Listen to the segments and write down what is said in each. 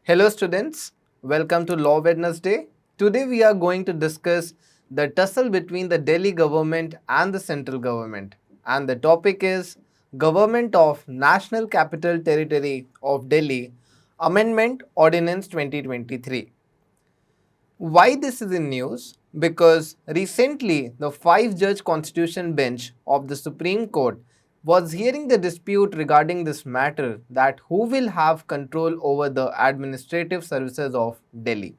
Hello students, welcome to Law Wednesday. Today we are going to discuss the tussle between the Delhi government and the central government, and the topic is Government of National Capital Territory of Delhi Amendment Ordinance 2023. Why this is in news? Because recently the 5-judge constitution bench of the Supreme Court was hearing the dispute regarding this matter, that who will have control over the administrative services of Delhi,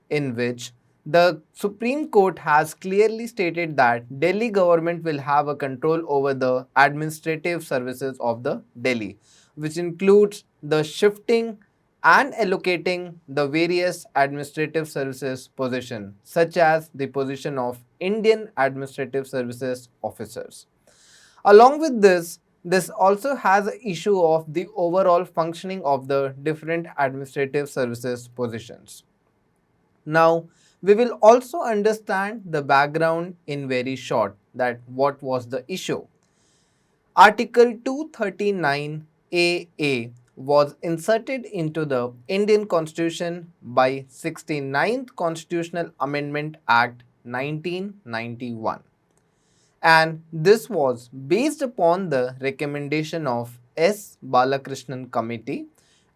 in which the Supreme Court has clearly stated that Delhi government will have a control over the administrative services of the Delhi, which includes the shifting and allocating the various administrative services position, such as the position of Indian Administrative Services officers. Along with this also has an issue of the overall functioning of the different administrative services positions. Now, we will also understand the background in very short, that what was the issue. Article 239AA was inserted into the Indian Constitution by 69th Constitutional Amendment Act 1991. And this was based upon the recommendation of S. Balakrishnan Committee,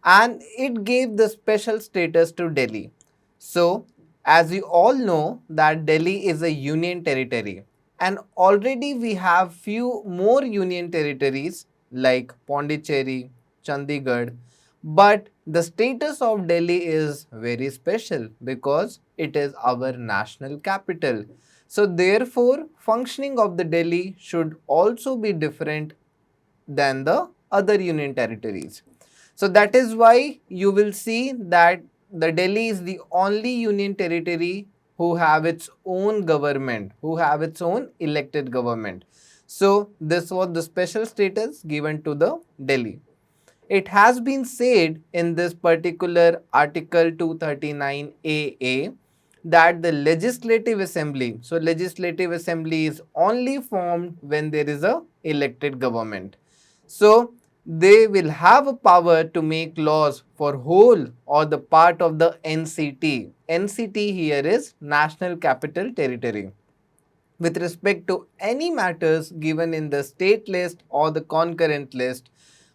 and it gave the special status to Delhi. So, as you all know that Delhi is a union territory, and already we have few more union territories like Pondicherry, Chandigarh, but the status of Delhi is very special because it is our national capital. So therefore, functioning of the Delhi should also be different than the other union territories. So that is why you will see that the Delhi is the only union territory who have its own government, who have its own elected government. So this was the special status given to the Delhi. It has been said in this particular Article 239AA that the legislative assembly, so legislative assembly is only formed when there is a elected government. So they will have a power to make laws for whole or the part of the NCT. NCT here is National Capital Territory. With respect to any matters given in the state list or the concurrent list,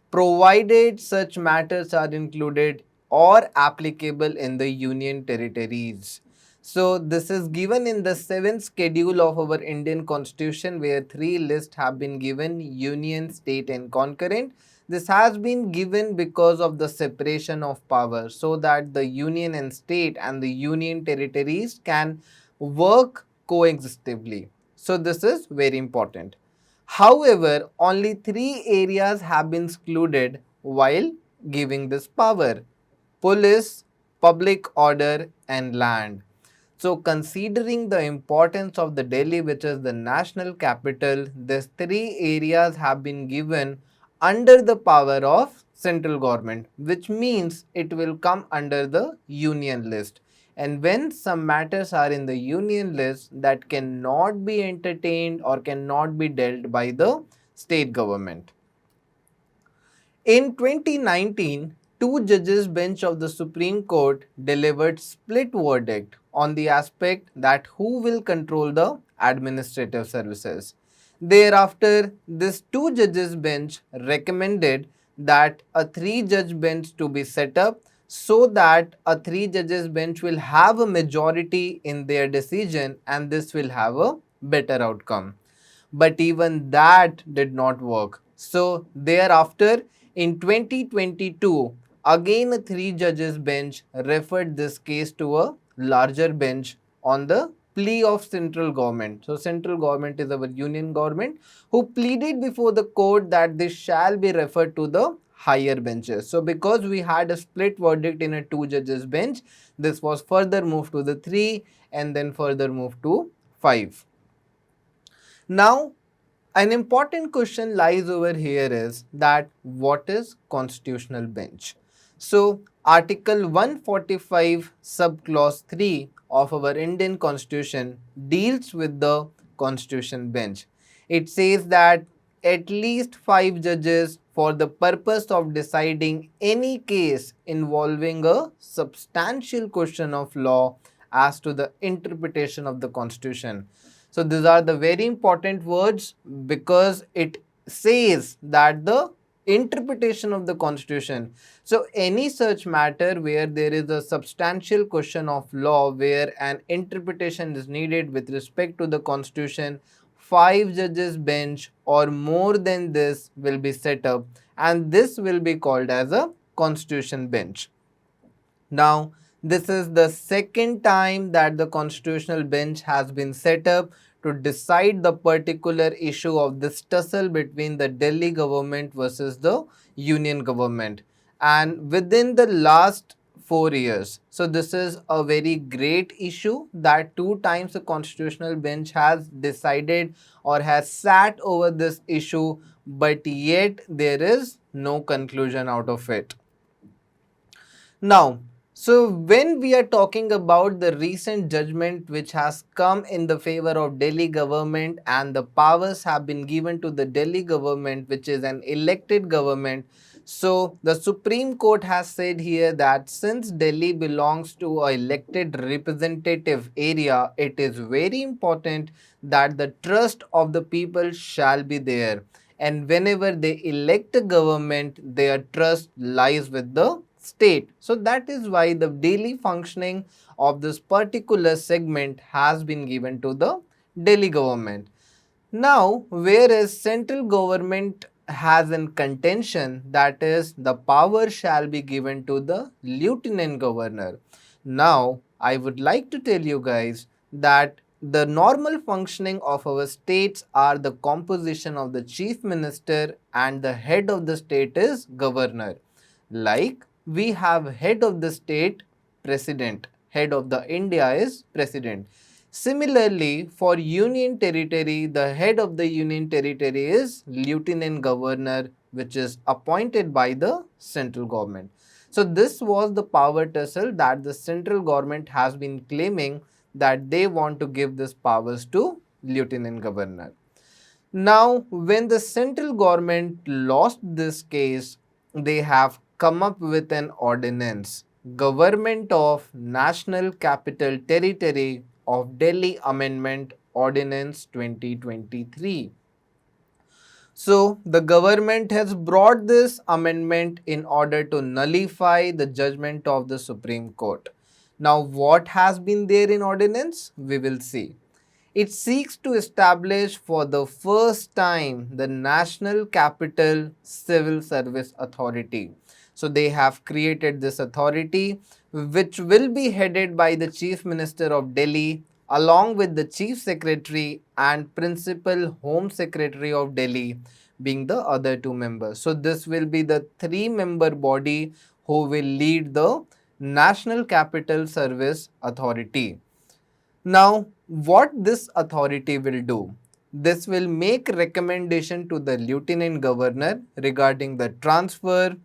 provided such matters are included or applicable in the union territories. So this is given in the 7th schedule of our Indian Constitution, where 3 lists have been given: union, state and concurrent. This has been given because of the separation of power, so that the union and state and the union territories can work coexistively. So this is very important. However, only 3 areas have been excluded while giving this power: police, public order and land. So considering the importance of the Delhi, which is the national capital, these 3 areas have been given under the power of central government, which means it will come under the union list. And when some matters are in the union list, that cannot be entertained or cannot be dealt by the state government. In 2019, 2 judges bench of the Supreme Court delivered split verdict on the aspect that who will control the administrative services. Thereafter, this 2 judges bench recommended that a 3-judge bench to be set up, so that a 3 judges bench will have a majority in their decision and this will have a better outcome. But even that did not work. So thereafter, in 2022, again a 3 judges bench referred this case to a larger bench on the plea of central government. So central government is our union government, who pleaded before the court that this shall be referred to the higher benches. So because we had a split verdict in a 2 judges bench, this was further moved to the 3 and then further moved to 5. Now, an important question lies over here is that what is constitutional bench? So, Article 145 subclause 3 of our Indian Constitution deals with the constitution bench. It says that at least 5 judges for the purpose of deciding any case involving a substantial question of law as to the interpretation of the Constitution. So these are the very important words because it says that the interpretation of the Constitution. So any such matter where there is a substantial question of law where an interpretation is needed with respect to the Constitution, 5 judges bench or more than this will be set up, and this will be called as a Constitution bench. Now, this is the second time that the Constitutional Bench has been set up to decide the particular issue of this tussle between the Delhi government versus the union government, and within the last 4 years. So this is a very great issue that 2 times the Constitutional Bench has decided or has sat over this issue, but yet there is no conclusion out of it. Now, so when we are talking about the recent judgment which has come in the favor of Delhi government and the powers have been given to the Delhi government, which is an elected government. So the Supreme Court has said here that since Delhi belongs to an elected representative area, it is very important that the trust of the people shall be there. And whenever they elect a government, their trust lies with the state. So that is why the daily functioning of this particular segment has been given to the Delhi government. Now, whereas central government has in contention, that is the power shall be given to the lieutenant governor. Now, I would like to tell you guys that the normal functioning of our states are the composition of the chief minister and the head of the state is governor. Like we have head of the state, president, head of the India is president. Similarly, for union territory, the head of the union territory is lieutenant governor, which is appointed by the central government. So this was the power tussle that the central government has been claiming that they want to give this powers to lieutenant governor. Now, when the central government lost this case, they have come up with an ordinance, Government of National Capital Territory of Delhi Amendment Ordinance 2023. So, the government has brought this amendment in order to nullify the judgment of the Supreme Court. Now, what has been there in ordinance? We will see. It seeks to establish for the first time the National Capital Civil Service Authority. So they have created this authority which will be headed by the Chief Minister of Delhi along with the Chief Secretary and Principal Home Secretary of Delhi being the other 2 members. So this will be the 3-member body who will lead the National Capital Service Authority. Now, what this authority will do? This will make recommendation to the Lieutenant Governor regarding the transfer,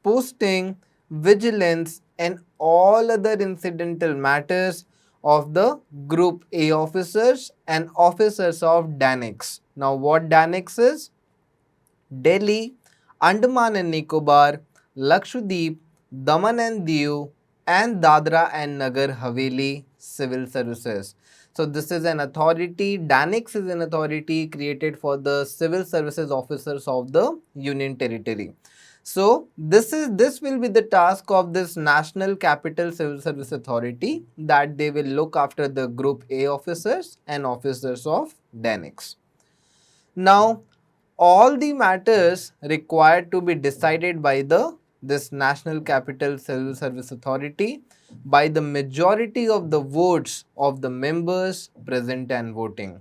posting, vigilance and all other incidental matters of the Group A officers and officers of DANIX. Now, what DANIX is? Delhi, Andaman and Nicobar, Lakshadweep, Daman and Diu and Dadra and Nagar Haveli Civil Services. So this is an authority, DANIX is an authority created for the civil services officers of the Union Territory. So this will be the task of this National Capital Civil Service Authority, that they will look after the Group A officers and officers of DANIX. Now, all the matters required to be decided by this National Capital Civil Service Authority by the majority of the votes of the members present and voting.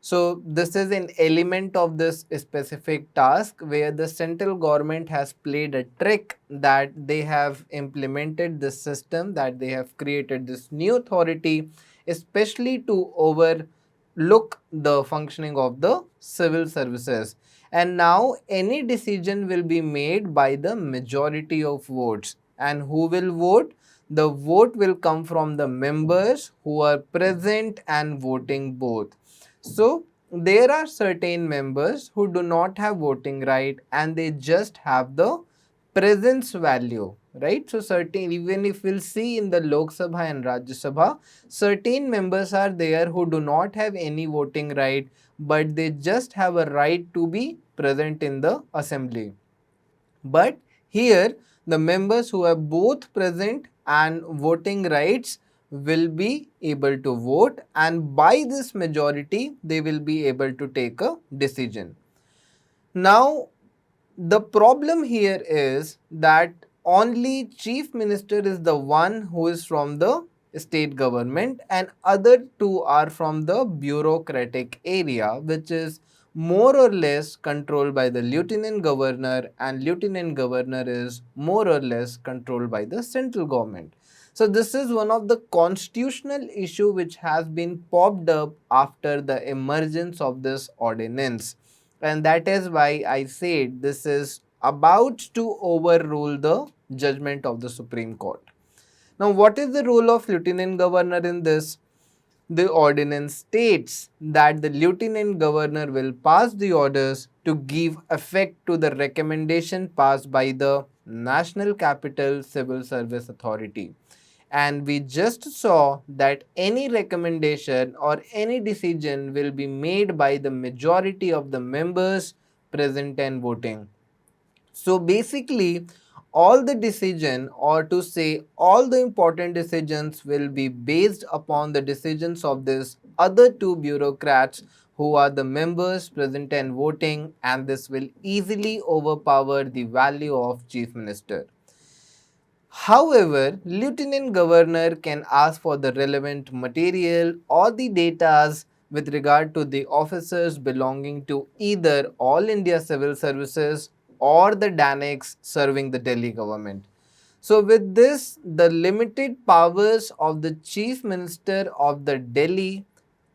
So this is an element of this specific task where the central government has played a trick, that they have implemented this system, that they have created this new authority especially to overlook the functioning of the civil services. And now any decision will be made by the majority of votes. And who will vote? The vote will come from the members who are present and voting both. So there are certain members who do not have voting right and they just have the presence value, right? So certain, even if we'll see in the Lok Sabha and Rajya Sabha, certain members are there who do not have any voting right, but they just have a right to be present in the assembly. But here, the members who have both present and voting rights will be able to vote, and by this majority, they will be able to take a decision. Now, the problem here is that only chief minister is the one who is from the state government and other two are from the bureaucratic area, which is more or less controlled by the lieutenant governor, and lieutenant governor is more or less controlled by the central government. So this is one of the constitutional issue which has been popped up after the emergence of this ordinance, and that is why I said this is about to overrule the judgment of the Supreme Court. Now, what is the role of Lieutenant Governor in this? The ordinance states that the Lieutenant Governor will pass the orders to give effect to the recommendation passed by the National Capital Civil Service Authority. And we just saw that any recommendation or any decision will be made by the majority of the members present and voting. So basically, all the decision, or to say all the important decisions, will be based upon the decisions of this other two bureaucrats who are the members present and voting, and this will easily overpower the value of chief minister. However, Lieutenant Governor can ask for the relevant material or the data with regard to the officers belonging to either All India Civil Services or the DANICs serving the Delhi government. So with this, the limited powers of the Chief Minister of the Delhi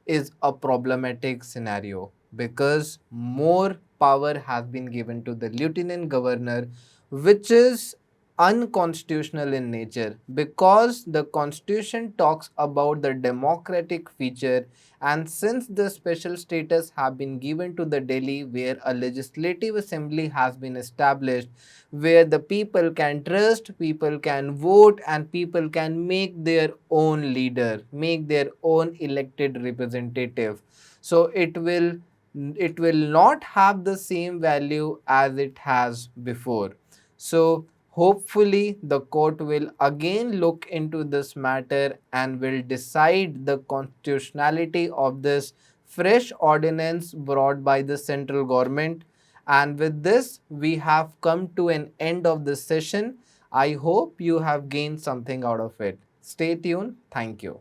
is a problematic scenario, because more power has been given to the Lieutenant Governor, which is unconstitutional in nature, because the constitution talks about the democratic feature, and since the special status have been given to the Delhi, where a legislative assembly has been established, where the people can trust, people can vote, and people can make their own leader, make their own elected representative. So it will not have the same value as it has before. So hopefully the court will again look into this matter and will decide the constitutionality of this fresh ordinance brought by the central government. And with this, we have come to an end of this session. I hope you have gained something out of it. Stay tuned. Thank you.